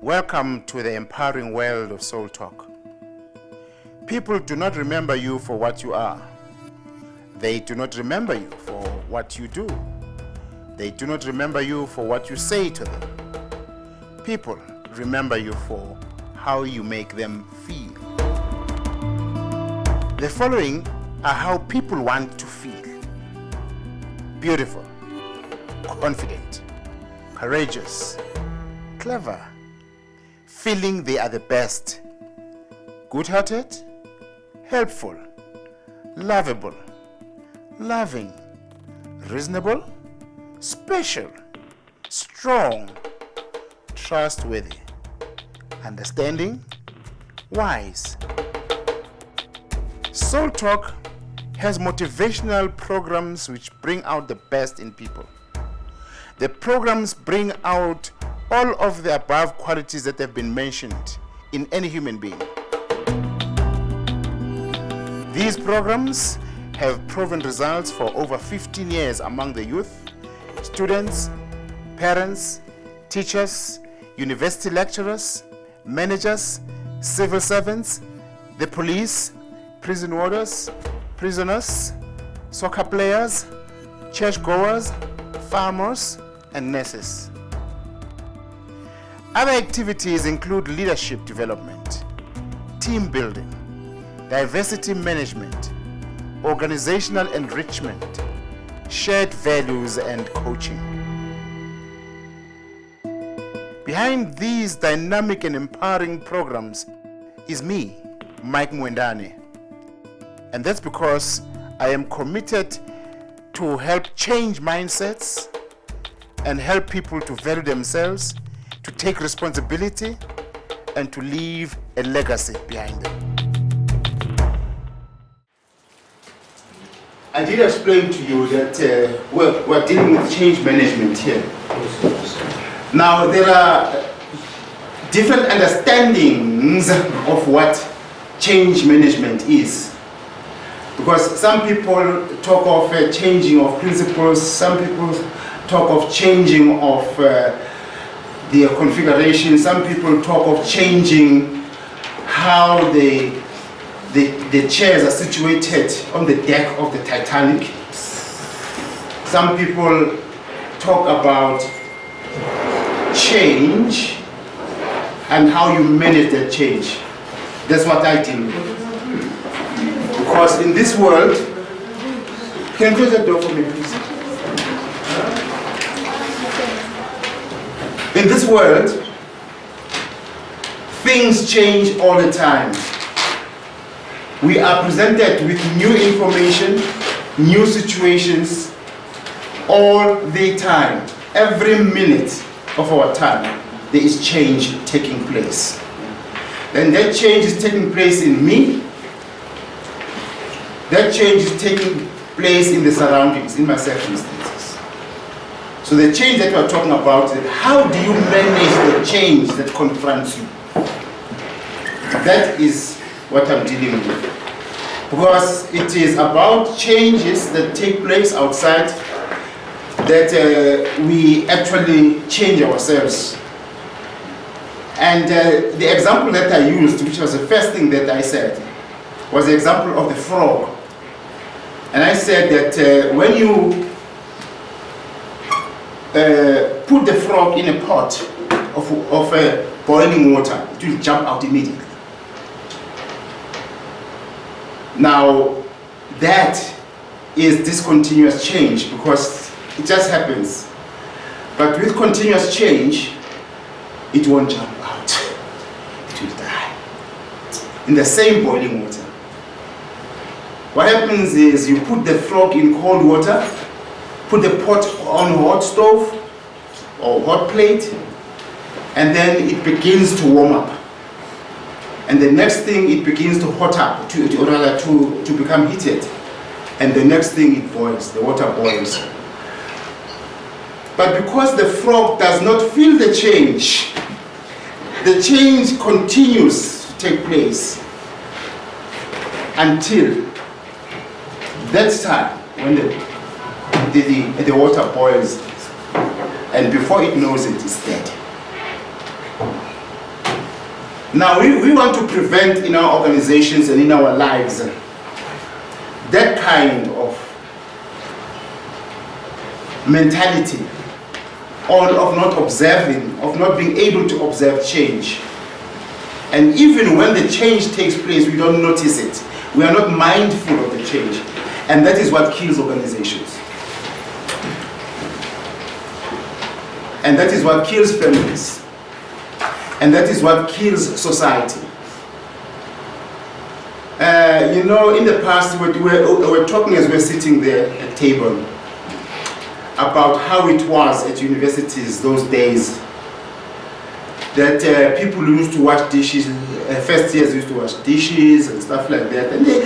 Welcome to the empowering world of Soultalk. People do not remember you for what you are. They do not remember you for what you do. They do not remember you for what you say to them. People remember you for how you make them feel. The following are how people want to feel: beautiful, confident, courageous, clever, feeling they are the best, good-hearted, helpful, lovable, loving, reasonable, special, strong, trustworthy, understanding, wise. Soultalk has motivational programs which bring out the best in people. The programs bring out all of the above qualities that have been mentioned in any human being. These programs have proven results for over 15 years among the youth, students, parents, teachers, university lecturers, managers, civil servants, the police, prison warders, prisoners, soccer players, churchgoers, farmers, and nurses. Other activities include leadership development, team building, diversity management, organizational enrichment, shared values, and coaching. Behind these dynamic and empowering programs is me, Mike Mwendane. And that's because I am committed to help change mindsets and help people to value themselves, to take responsibility, and to leave a legacy behind them. I did explain to you that we're dealing with change management here. Now, there are different understandings of what change management is. Because some people talk of changing of principles, some people talk of changing of their configuration, some people talk of changing how the chairs are situated on the deck of the Titanic. Some people talk about change and how you manage that change. That's what I deal with. Because in this world, can you close the door for me, please? In this world, things change all the time. We are presented with new information, new situations all the time. Every minute of our time, there is change taking place. Then that change is taking place in me. That change is taking place in the surroundings, in my circumstances. So the change that we're talking about is how do you manage the change that confronts you? That is what I'm dealing with. Because it is about changes that take place outside that we actually change ourselves. And the example that I used, which was the first thing that I said, was the example of the frog. And I said that when you put the frog in a pot of boiling water, it will jump out immediately. Now, that is discontinuous change because it just happens. But with continuous change, it won't jump out. It will die in the same boiling water. What happens is you put the frog in cold water, put the pot on a hot stove or hot plate, and then it begins to warm up. And the next thing it begins to hot up, to become heated. And the next thing it boils, the water boils. But because the frog does not feel the change continues to take place until that time when the water boils, and before it knows it, it's dead. Now we want to prevent in our organizations and in our lives that kind of mentality, or of not observing, of not being able to observe change. And even when the change takes place, we don't notice it. We are not mindful of the change. And that is what kills organizations. And that is what kills families. And that is what kills society. You know, in the past, we were talking as we were sitting there at table about how it was at universities those days, that people used to wash dishes, first years used to wash dishes and stuff like that, and they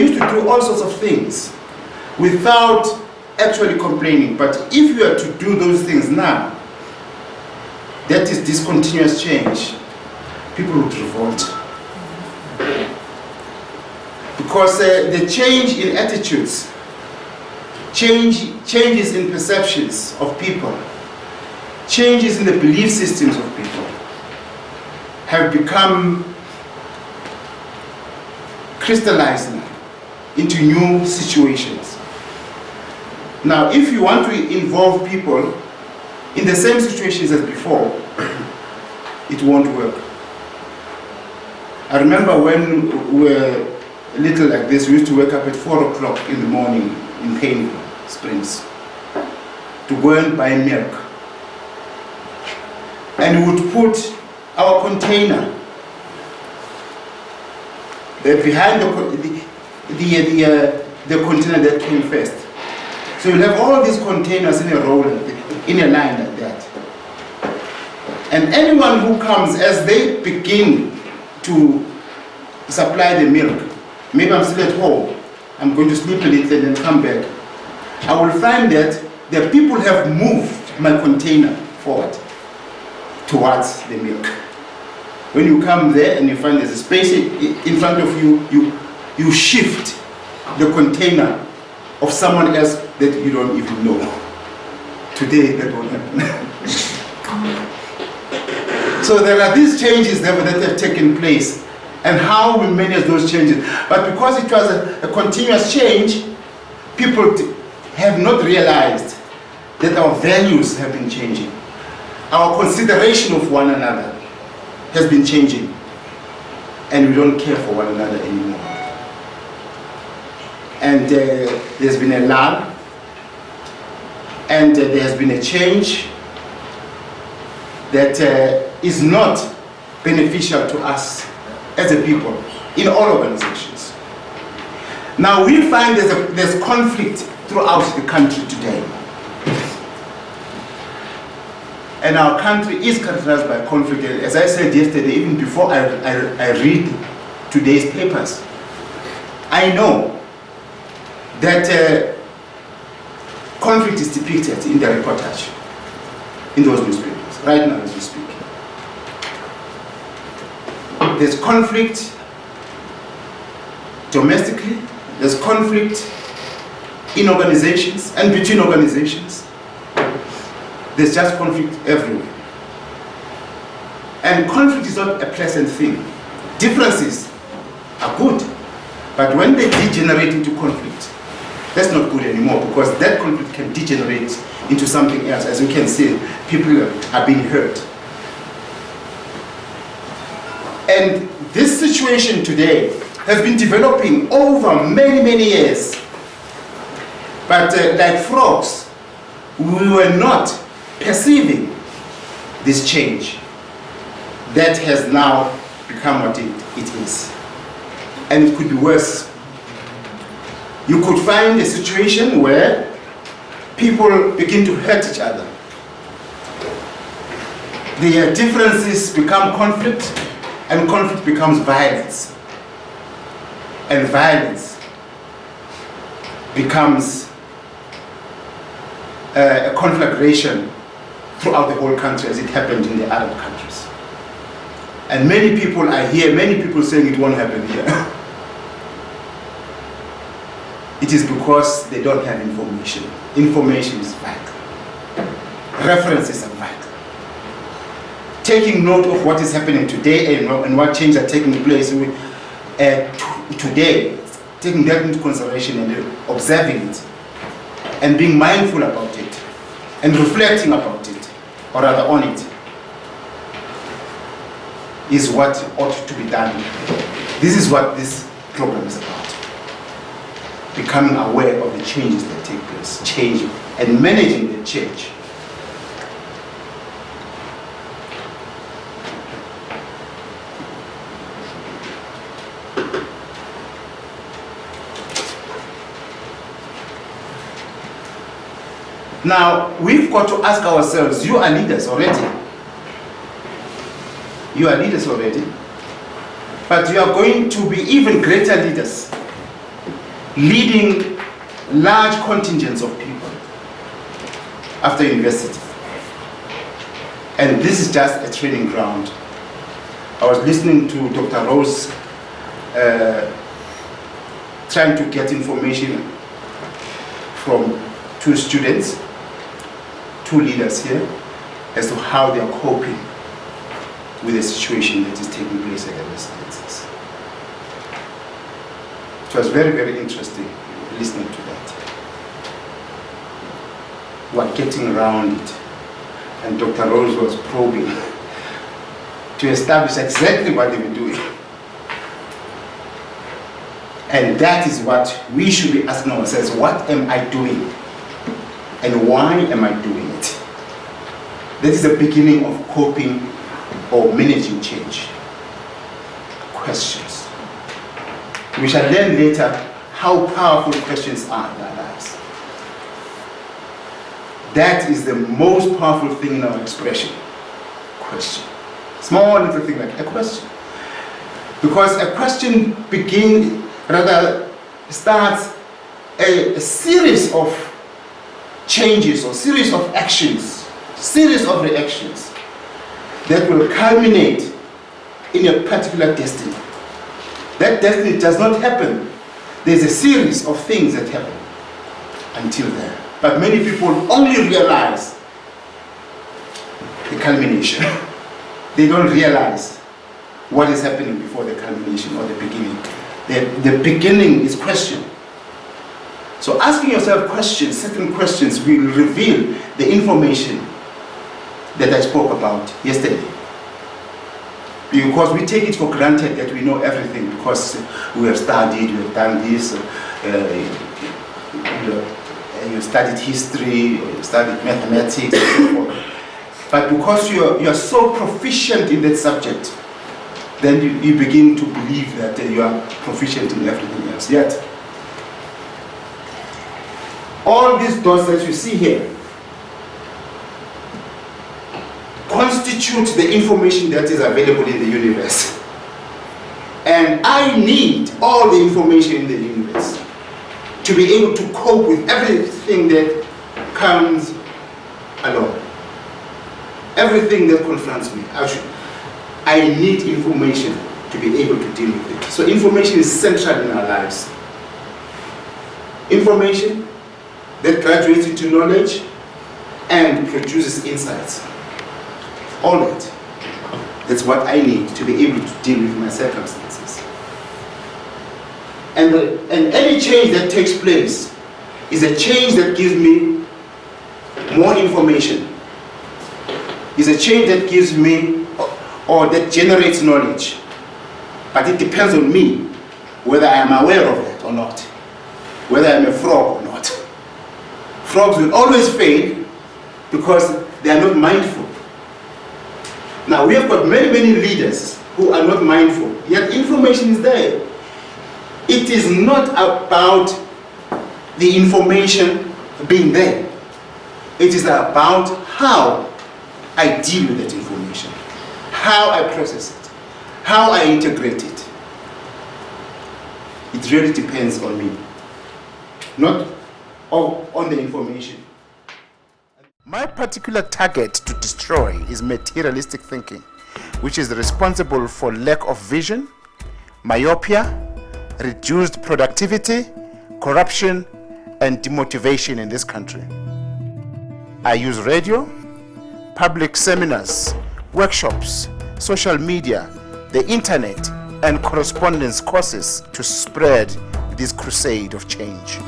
used to do all sorts of things without actually complaining. But if you are to do those things now, that is discontinuous change, people would revolt. Because the change in attitudes, changes in perceptions of people, changes in the belief systems of people have become crystallizing into new situations. Now, if you want to involve people in the same situations as before, it won't work. I remember when we were little like this, we used to wake up at 4 o'clock in the morning in Painful Springs to go and buy milk. And we would put our container behind the container that came first. So you'll have all these containers in a row, in a line like that. And anyone who comes, as they begin to supply the milk, maybe I'm still at home, I'm going to sleep a little and then come back, I will find that the people have moved my container forward towards the milk. When you come there and you find there's a space in front of you, you shift the container of someone else that you don't even know. Today that won't happen. So there are these changes that have taken place, and how we manage those changes. But because it was a continuous change, people have not realized that our values have been changing. Our consideration of one another has been changing, and we don't care for one another anymore. And there's been a lull, and there has been a change that is not beneficial to us as a people in all organizations. Now we find there's conflict throughout the country today. And our country is characterized by conflict. As I said yesterday, even before I read today's papers, I know that conflict is depicted in the reportage, in those newspapers, right now as we speak. There's conflict domestically, there's conflict in organizations and between organizations. There's just conflict everywhere. And conflict is not a pleasant thing. Differences are good, but when they degenerate into conflict, that's not good anymore, because that conflict can degenerate into something else. As you can see, people are being hurt. And this situation today has been developing over many, many years. But like frogs, we were not perceiving this change that has now become what it is. And it could be worse. You could find a situation where people begin to hurt each other. Their differences become conflict, and conflict becomes violence. And violence becomes a conflagration throughout the whole country, as it happened in the Arab countries. And many people, I hear many people saying it won't happen here. It is because they don't have information. Information is vital. References are vital. taking note of what is happening today and what changes are taking place today, taking that into consideration and observing it, and being mindful about it, and reflecting about it, or rather on it, is what ought to be done. This is what this program is about. Becoming aware of the changes that take place, changing and managing the change. Now, we've got to ask ourselves, you are leaders already. You are leaders already. But you are going to be even greater leaders, leading large contingents of people after university. And this is just a training ground. I was listening to Dr. Rose trying to get information from two students, two leaders here, as to how they are coping with the situation that is taking place at their residences. It was very, very interesting listening to that. We're getting around it. And Dr. Rose was probing to establish exactly what they were doing. And that is what we should be asking ourselves, what am I doing? And why am I doing it? That is the beginning of coping or managing change. Questions. We shall learn later how powerful questions are in our lives. That is the most powerful thing in our expression. Question. Small little thing like a question. Because a question starts a series of changes or series of actions, series of reactions that will culminate in a particular destiny. That destiny does not happen. There's a series of things that happen until then. But many people only realize the culmination. They don't realize what is happening before the culmination or the beginning. The beginning is question. So asking yourself questions, certain questions will reveal the information that I spoke about yesterday. Because we take it for granted that we know everything because we have studied, we have done this, you studied history, or you studied mathematics, and so forth. But because you are so proficient in that subject, then you begin to believe that you are proficient in everything else. Yet, all these dots that you see here constitute the information that is available in the universe. And I need all the information in the universe to be able to cope with everything that comes along. Everything that confronts me. I need information to be able to deal with it. So information is central in our lives. Information that graduates into knowledge and produces insights. All that. That's what I need to be able to deal with my circumstances. And any change that takes place is a change that gives me more information. Is a change that gives me or that generates knowledge. But it depends on me whether I am aware of it or not. Whether I am a frog or not. Frogs will always fail because they are not mindful. Now we have got many, many leaders who are not mindful, yet information is there. It is not about the information being there. It is about how I deal with that information, how I process it, how I integrate it. It really depends on me, not on the information. My particular target to destroy is materialistic thinking, which is responsible for lack of vision, myopia, reduced productivity, corruption, and demotivation in this country. I use radio, public seminars, workshops, social media, the internet, and correspondence courses to spread this crusade of change.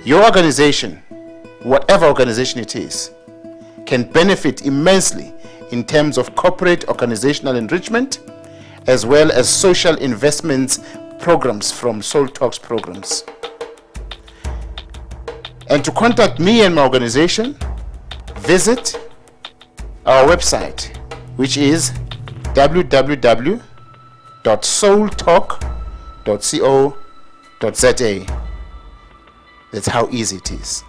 Your organization, whatever organization it is, can benefit immensely in terms of corporate organizational enrichment, as well as social investments programs from Soultalk's programs. And to contact me and my organization, visit our website, which is www.soultalk.co.za. That's how easy it is.